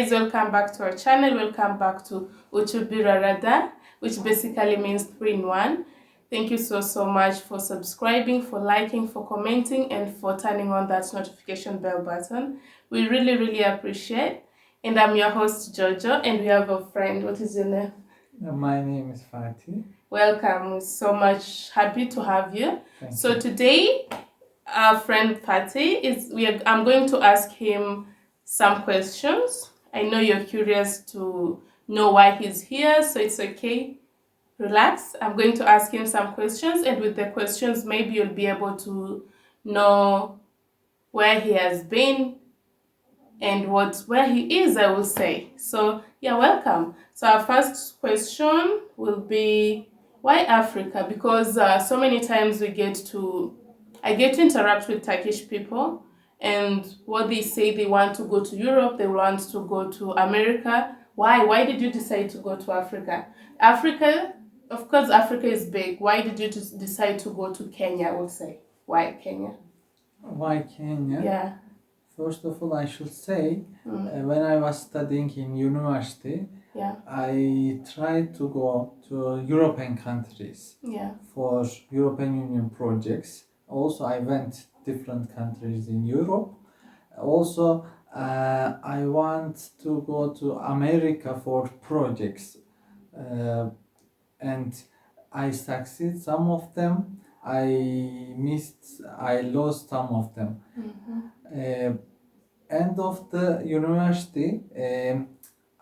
guys, welcome back to our channel. Welcome back to Uchubirarada, which basically means 3 in 1. Thank you so much for subscribing, for liking, for commenting, and for turning on that notification bell button. We really appreciate. And I'm your host Jojo, and we have a friend. What is your name? My name is Fatih. Welcome. We're so much happy to have you. Thank you. Today, our friend Fatih I'm going to ask him some questions. I know you're curious to know why he's here, so it's okay. Relax. I'm going to ask him some questions, and with the questions, maybe you'll be able to know where he has been and where he is, I will say. So yeah, welcome. So our first question will be, why Africa? Because so many times I get to interact with Turkish people, and what they say, they want to go to Europe, they want to go to America. Why did you decide to go to Africa? Africa, of course, Africa is big. Why did you decide to go to Kenya, I would say? Why Kenya? Why Kenya? Yeah. First of all, I should say, when I was studying in university, I tried to go to European countries for European Union projects. Also, I went different countries in Europe. Also, I want to go to America for projects, and I succeed some of them. I lost some of them. End of the university,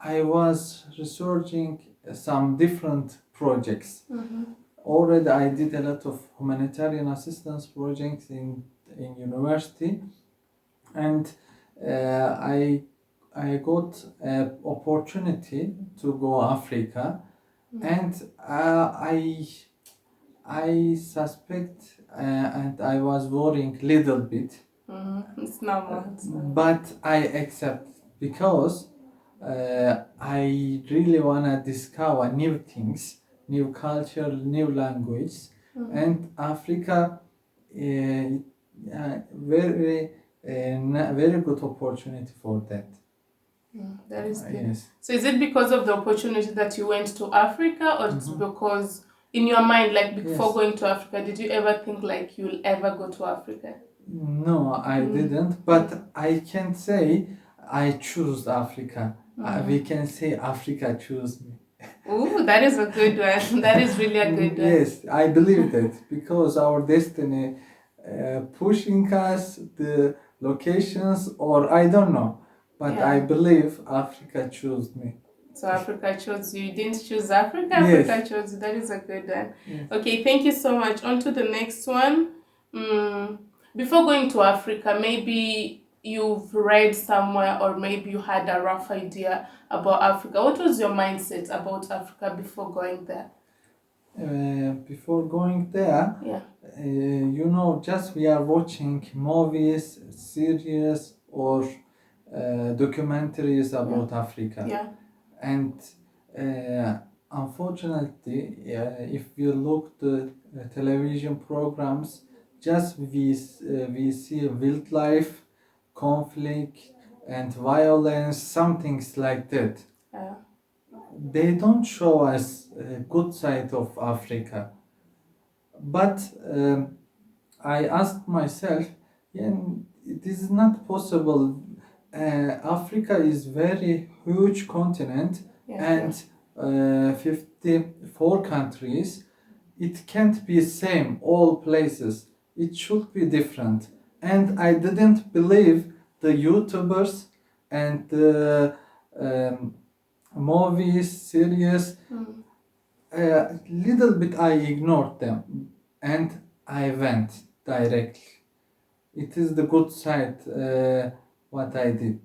I was researching some different projects. Already I did a lot of humanitarian assistance projects in university, and I got an opportunity to go Africa, and I suspect and I was worrying little bit. It's normal. But I accept because I really wanna discover new things, new culture, new language, and Africa, very good opportunity for that. That is good. Yes. So is it because of the opportunity that you went to Africa, or it's because in your mind, like before going to Africa, did you ever think like you'll ever go to Africa? No, I didn't, but I can say I choose Africa. We can say Africa chose me. Ooh, that is a good one. That is really a good one. Yes, I believe that because our destiny pushing us the locations, or I don't know, but I believe Africa chose me. So Africa chose you. You didn't choose Africa. Yes. Africa chose you. That is a good one. Yes. Okay, thank you so much. On to the next one. Before going to Africa, maybe you've read somewhere, or maybe you had a rough idea about Africa. What was your mindset about Africa before going there? Before going there, just we are watching movies, series, or documentaries about Africa. And unfortunately, if you look the television programs, just we see wildlife, conflict, and violence, some things like that. They don't show us a good side of Africa. But I asked myself, it is not possible. Africa is very huge continent, and 54 countries. It can't be same all places. It should be different. And I didn't believe the YouTubers and the movies, series. Little bit I ignored them, and I went directly. It is the good side what I did.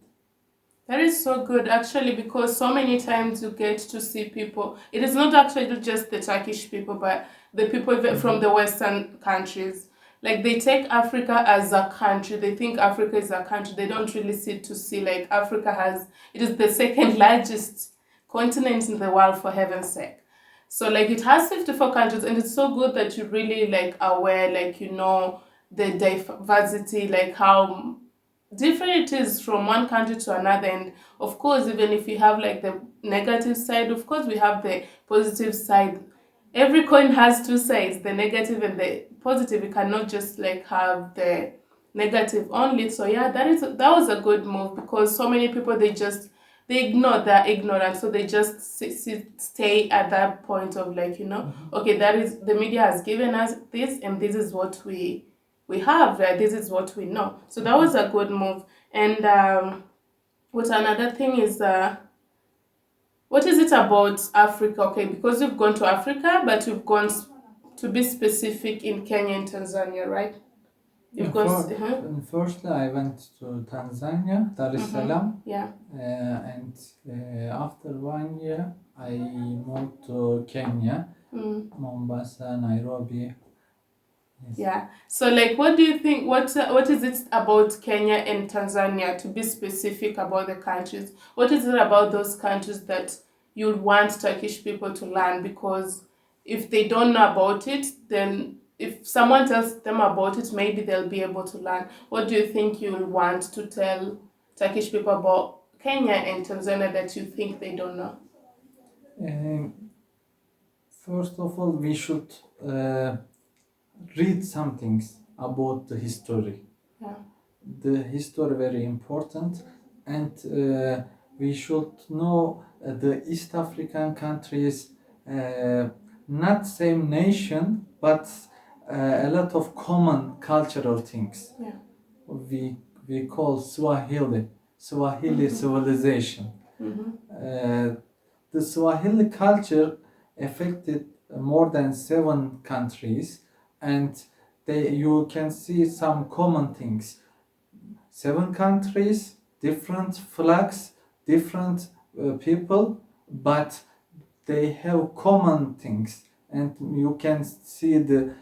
That is so good, actually, because so many times you get to see people. It is not actually just the Turkish people, but the people from the Western countries. Like, they take Africa as a country. They think Africa is a country. They don't really see like it is the second largest continent in the world, for heaven's sake. So like it has 54 countries, and it's so good that you really like aware, like, the diversity, like how different it is from one country to another. And of course, even if you have like the negative side, of course we have the positive side. Every coin has two sides, the negative and the positive. You cannot just like have the negative only. So yeah, that was a good move, because so many people, they ignore that ignorance, so they just stay at that point of like, okay, that is, the media has given us this, and this is what we have, this is what we know. So that was a good move. And what another thing is, what is it about Africa? Okay, because you've gone to Africa, but you've gone to be specific in Kenya and Tanzania, right? You've gone. Firstly, I went to Tanzania, Dar es Salaam. Yeah. And after 1 year, I moved to Kenya, Mombasa, Nairobi. Yes. Yeah. So, like, what do you think? What is it about Kenya and Tanzania, to be specific about the countries? What is it about those countries that you'd want Turkish people to learn? Because if they don't know about it, then if someone tells them about it, maybe they'll be able to learn. What do you think you'll want to tell Turkish people about Kenya and Tanzania that you think they don't know? First of all, we should read some things about the history. Yeah. The history very important, and we should know the East African countries, not same nation, but a lot of common cultural things. Yeah. We call Swahili civilization. The Swahili culture affected more than 7 countries, and you can see some common things. 7 countries, different flags, different people, but they have common things, and you can see the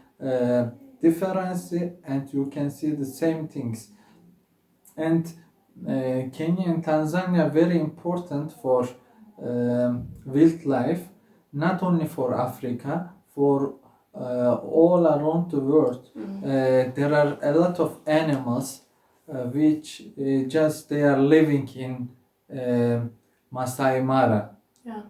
difference, and you can see the same things. And Kenya and Tanzania very important for wildlife, not only for Africa, for all around the world. There are a lot of animals which just they are living in Masai Mara. Yeah.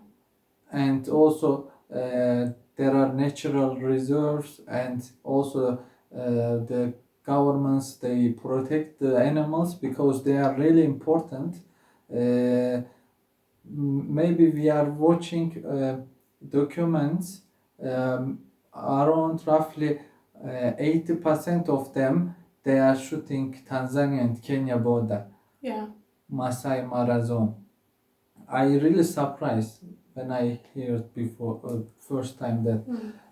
And also there are natural reserves, and also the governments, they protect the animals because they are really important. Maybe we are watching documents, around roughly 80% of them, they are shooting Tanzania and Kenya border. Yeah. Masai Mara zone. I really surprised when I heard before first time that,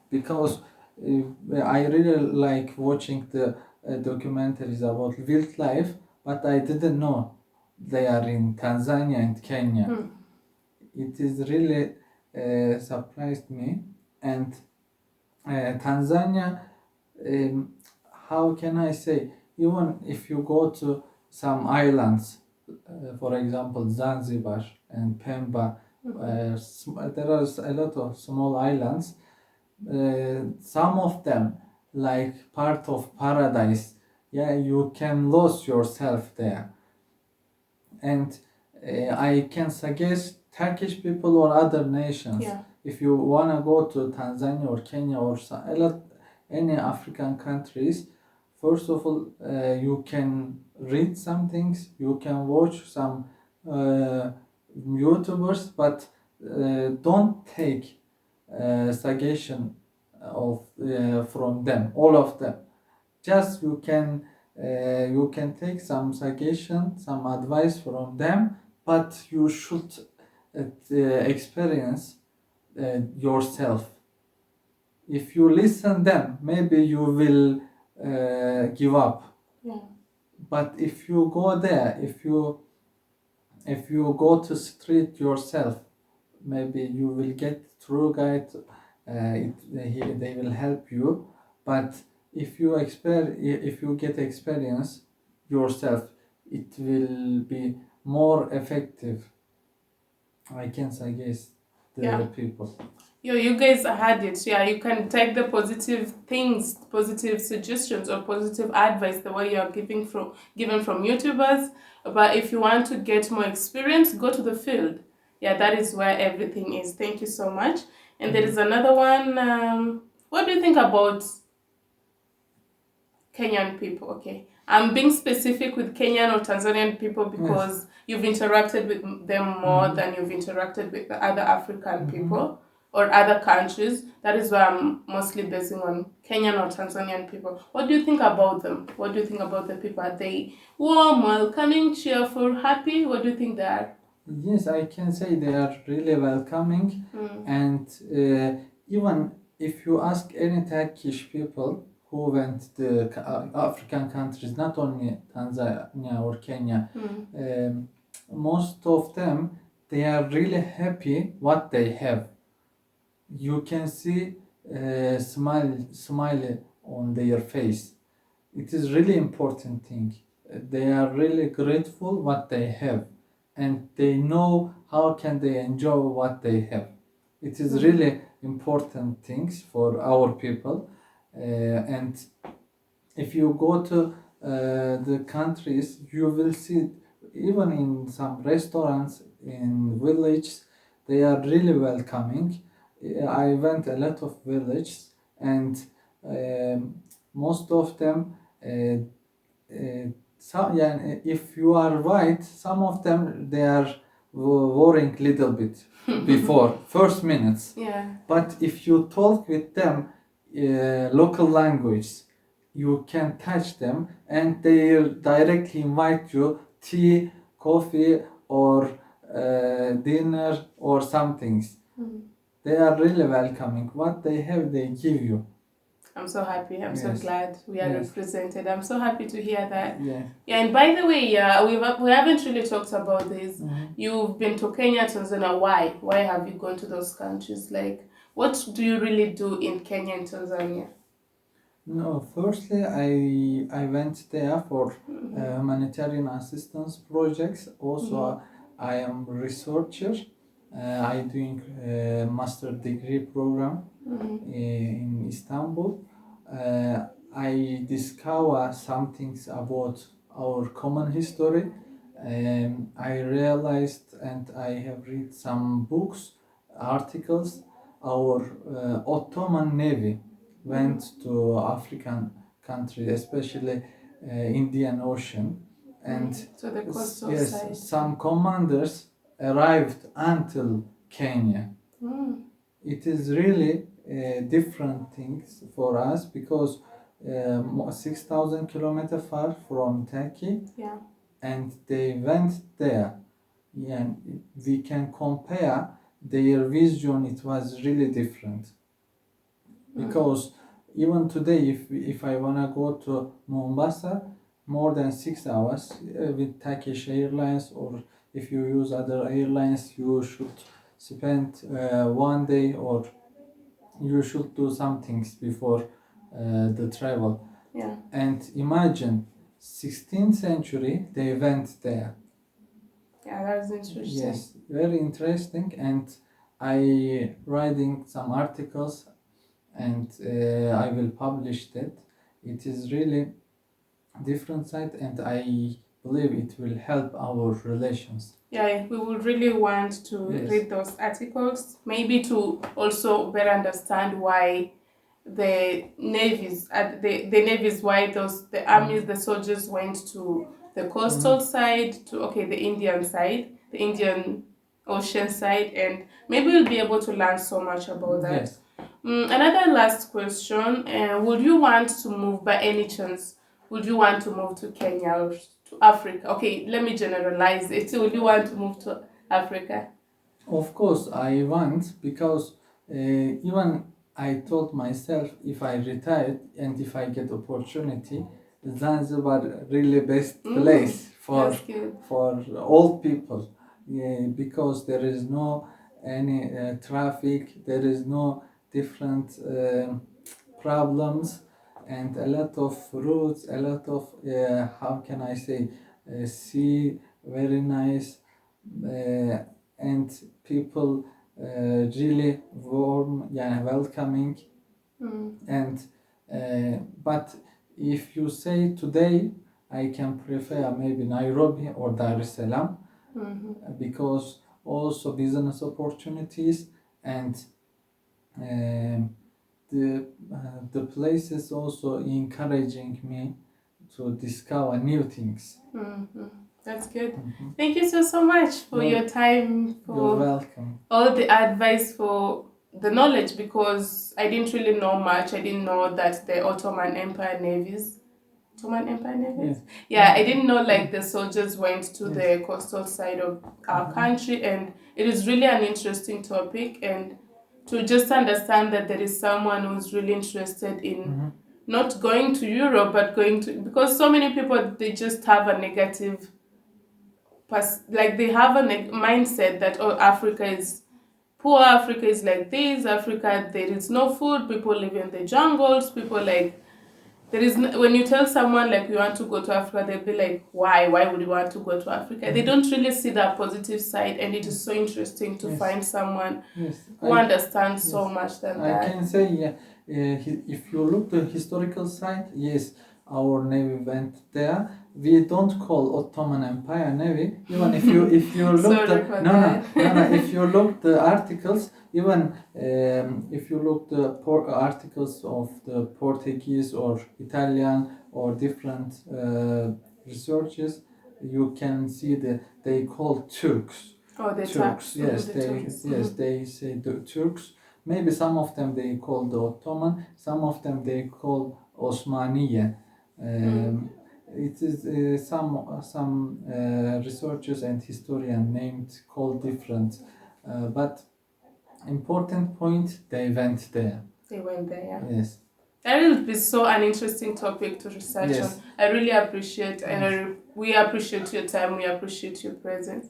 because I really like watching the documentaries about wildlife, but I didn't know they are in Tanzania and Kenya. It is really surprised me. And Tanzania, how can I say, even if you go to some islands, for example Zanzibar and Pemba, there are a lot of small islands, some of them like part of paradise. Yeah, you can lose yourself there. And I can suggest Turkish people or other nations, if you want to go to Tanzania or Kenya or any African countries, first of all, you can read some things, you can watch some YouTubers, but don't take suggestion of from them, all of them. Just you can take some suggestion, some advice from them, but you should experience yourself. If you listen them, maybe you will give up. Yeah. But if you go there, if you go to street yourself, maybe you will get tour guide. They will help you. But if you get experience yourself, it will be more effective. I can suggest the people. You guys had it. Yeah, you can take the positive things, positive suggestions, or positive advice the way you are given from YouTubers. But if you want to get more experience, go to the field. Yeah, that is where everything is. Thank you so much. And there is another one. What do you think about Kenyan people? Okay, I'm being specific with Kenyan or Tanzanian people because you've interacted with them more than you've interacted with the other African people or other countries. That is why I'm mostly basing on Kenyan or Tanzanian people. What do you think about them? What do you think about the people? Are they warm, welcoming, cheerful, happy? What do you think they are? Yes, I can say they are really welcoming, and even if you ask any Turkish people who went to African countries, not only Tanzania or Kenya, most of them, they are really happy what they have. You can see smile on their face. It is really important thing. They are really grateful what they have, and they know how can they enjoy what they have. It is really important things for our people, and if you go to the countries, you will see even in some restaurants in villages, they are really welcoming. I went a lot of villages, and most of them some, yeah, if you are white, some of them they are worrying little bit before first minutes. Yeah. But if you talk with them local language, you can touch them, and they directly invite you tea, coffee, or dinner or some things. They are really welcoming. What they have, they give you. I'm so happy. I'm so Yes. glad we are Yes. represented. I'm so happy to hear that. Yeah. Yeah, and by the way, we haven't really talked about this. You've been to Kenya, Tanzania. Why? Why have you gone to those countries? Like, what do you really do in Kenya and Tanzania? No, firstly, I went there for humanitarian assistance projects. Also, I am researcher. I doing a master degree program in Istanbul. I discover some things about our common history. I realized, and I have read some books, articles. Our Ottoman Navy went to African countries, especially Indian Ocean, and So the coastal yes, side. some commanders arrived until Kenya. It is really different things for us because 6,000 kilometers far from Turkey, Yeah. and they went there. Yeah, we can compare their vision. It was really different because even today, if I wanna go to Mombasa, more than 6 hours with Turkish Airlines, or if you use other airlines, you should spend one day, or you should do some things before the travel. Yeah. And imagine, 16th century they went there. Yeah, that's interesting. Yes, very interesting. And I writing some articles, and I will publish that. It is really different side, and I believe it will help our relations. Yeah, we would really want to read those articles, maybe to also better understand why the navies, why the armies, the soldiers went to the coastal side, to the Indian side, the Indian Ocean side, and maybe we'll be able to learn so much about that. Yes. Another last question: would you want to move by any chance? Would you want to move to Kenya or to Africa? Okay, let me generalize it. Would you want to move to Africa? Of course, I want, because even I told myself, if I retired and if I get opportunity, Zanzibar really best place for old people. Yeah, because there is no any traffic, there is no different problems, and a lot of roads, a lot of how can I say, sea, very nice, and people really warm, yeah, welcoming. And but if you say today, I can prefer maybe Nairobi or Dar es Salaam, because also business opportunities and the place is also encouraging me to discover new things. That's good. Thank you so much for your time, You're for welcome. all the advice, for the knowledge, because I didn't really know much. I didn't know that the Ottoman Empire navies. Yes. Yeah, I didn't know like the soldiers went to the coastal side of our country, and it is really an interesting topic, and to just understand that there is someone who's really interested in not going to Europe but going to, because so many people, they just have a negative like they have a mindset that, oh, Africa is poor, Africa is like this, Africa there is no food, people live in the jungles, people like there is when you tell someone like you want to go to Africa, they'll be like, why would you want to go to Africa? They don't really see that positive side, and it is so interesting to find someone who understands so much than that. I can say, yeah, if you look the historical side, yes, our navy went there. We don't call Ottoman Empire navy. Even if you look if you look the articles, even if you look the articles of the Portuguese or Italian or different researches, you can see they call Turks. Oh, the Turks. Yes, they say the Turks. Maybe some of them they call the Ottoman, some of them they call Osmaniye. It is some researchers and historians named called different, but important point, they went there. They went there, yeah. Yes. That will be so an interesting topic to research on. I really appreciate, and we appreciate your time, we appreciate your presence.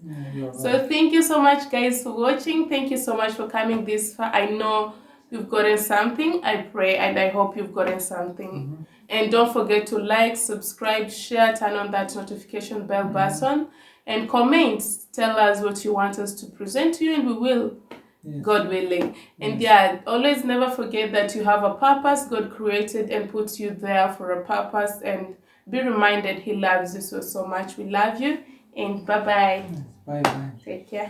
So thank you so much, guys, for watching. Thank you so much for coming this far. I know you've gotten something. I pray and I hope you've gotten something. And don't forget to like, subscribe, share, turn on that notification bell button, and comment. Tell us what you want us to present to you, and we will. God willing. And always never forget that you have a purpose. God created and puts you there for a purpose, and be reminded He loves you so much. We love you, and bye-bye. Bye-bye. Take care.